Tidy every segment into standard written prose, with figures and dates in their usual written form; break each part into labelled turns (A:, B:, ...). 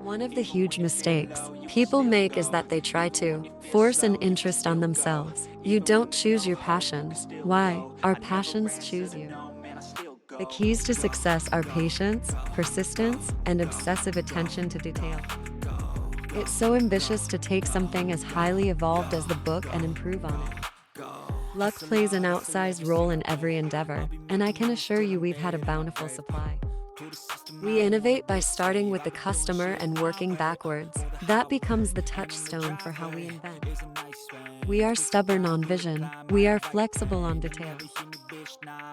A: One of the huge mistakes people make is that they try to force an interest on themselves. You don't choose your passions. Why? Our passions choose you. The keys to success are patience, persistence, and obsessive attention to detail. It's so ambitious to take something as highly evolved as the book and improve on it. Luck plays an outsized role in every endeavor, and I can assure you we've had a bountiful supply. We innovate by starting with the customer and working backwards. That becomes the touchstone for how we invent. We are stubborn on vision. We are flexible on details.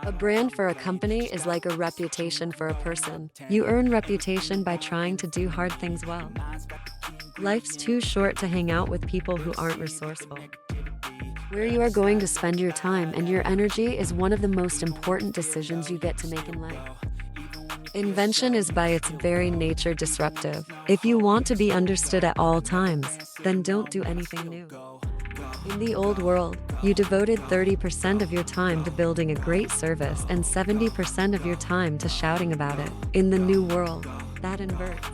A: A brand for a company is like a reputation for a person. You earn reputation by trying to do hard things well. Life's too short to hang out with people who aren't resourceful. Where you are going to spend your time and your energy is one of the most important decisions you get to make in life. Invention is by its very nature disruptive. If you want to be understood at all times, then don't do anything new. In the old world, you devoted 30% of your time to building a great service and 70% of your time to shouting about it. In the new world, that inverts.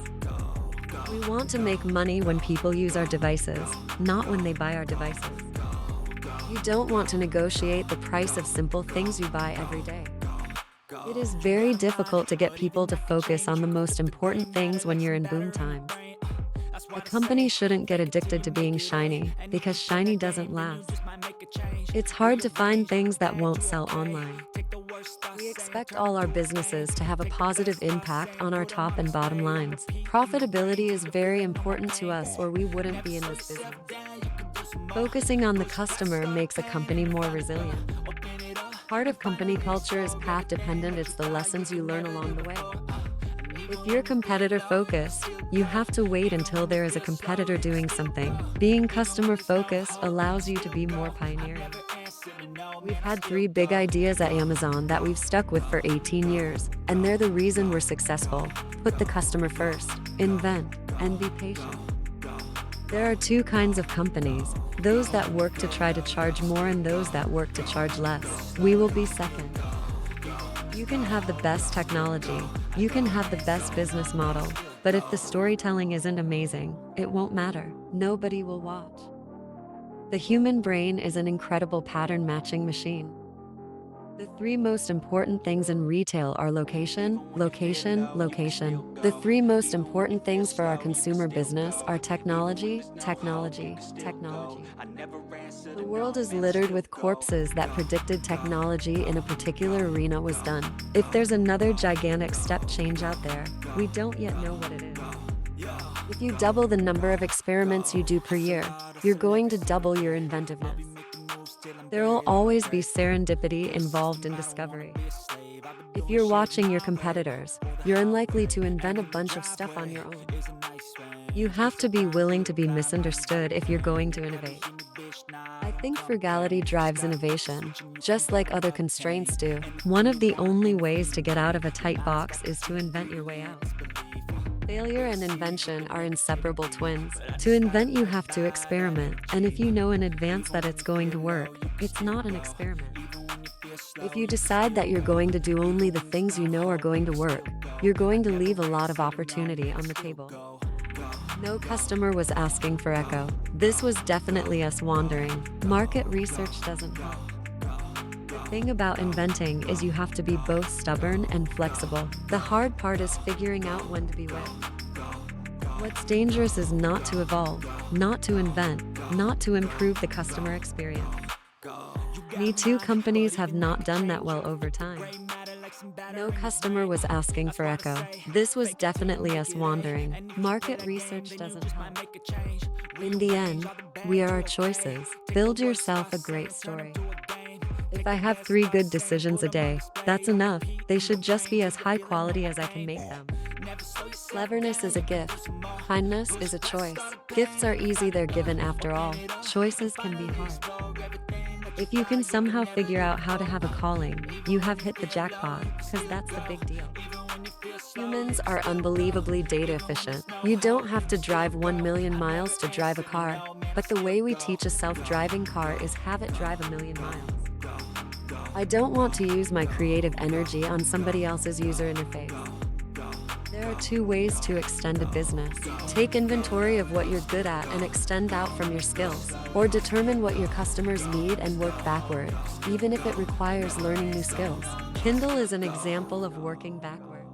A: We want to make money when people use our devices, not when they buy our devices. You don't want to negotiate the price of simple things you buy every day. It is very difficult to get people to focus on the most important things when you're in boom times. A company shouldn't get addicted to being shiny, because shiny doesn't last. It's hard to find things that won't sell online. We expect all our businesses to have a positive impact on our top and bottom lines. Profitability is very important to us, or we wouldn't be in this business. Focusing on the customer makes a company more resilient. Part of company culture is path dependent. It's the lessons you learn along the way. If you're competitor focused, you have to wait until there is a competitor doing something. Being customer focused allows you to be more pioneering. We've had 3 big ideas at Amazon that we've stuck with for 18 years, and they're the reason we're successful. Put the customer first, invent, and be patient. There are 2 kinds of companies, those that work to try to charge more and those that work to charge less. We will be second. You can have the best technology, you can have the best business model, but if the storytelling isn't amazing, it won't matter. Nobody will watch. The human brain is an incredible pattern matching machine. The 3 most important things in retail are location, location, location. The 3 most important things for our consumer business are technology, technology, technology. The world is littered with corpses that predicted technology in a particular arena was done. If there's another gigantic step change out there, we don't yet know what it is. If you double the number of experiments you do per year, you're going to double your inventiveness. There will always be serendipity involved in discovery. If you're watching your competitors, you're unlikely to invent a bunch of stuff on your own. You have to be willing to be misunderstood if you're going to innovate. I think frugality drives innovation, just like other constraints do. One of the only ways to get out of a tight box is to invent your way out. Failure and invention are inseparable twins. To invent, you have to experiment, and if you know in advance that it's going to work, it's not an experiment. If you decide that you're going to do only the things you know are going to work, you're going to leave a lot of opportunity on the table. No customer was asking for Echo. This was definitely us wandering. Market research doesn't help. The thing about inventing is you have to be both stubborn and flexible. The hard part is figuring out when to be with. What's dangerous is not to evolve, not to invent, not to improve the customer experience. Me Too companies have not done that well over time. No customer was asking for Echo. This was definitely us wandering. Market research doesn't help. In the end, we are our choices. Build yourself a great story. If I have 3 good decisions a day, that's enough. They should just be as high quality as I can make them. Cleverness is a gift. Kindness is a choice. Gifts are easy, they're given after all. Choices can be hard. If you can somehow figure out how to have a calling, you have hit the jackpot, because that's the big deal. Humans are unbelievably data efficient. You don't have to drive 1 million miles to drive a car, but the way we teach a self-driving car is have it drive 1 million miles. I don't want to use my creative energy on somebody else's user interface. There are two ways to extend a business. Take inventory of what you're good at and extend out from your skills, or determine what your customers need and work backward, even if it requires learning new skills. Kindle is an example of working backward.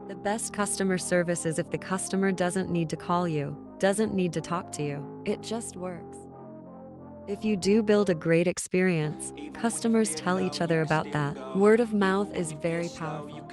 A: The best customer service is if the customer doesn't need to call you, doesn't need to talk to you. It just works. If you do build a great experience, customers tell each other about that. Word of mouth is very powerful.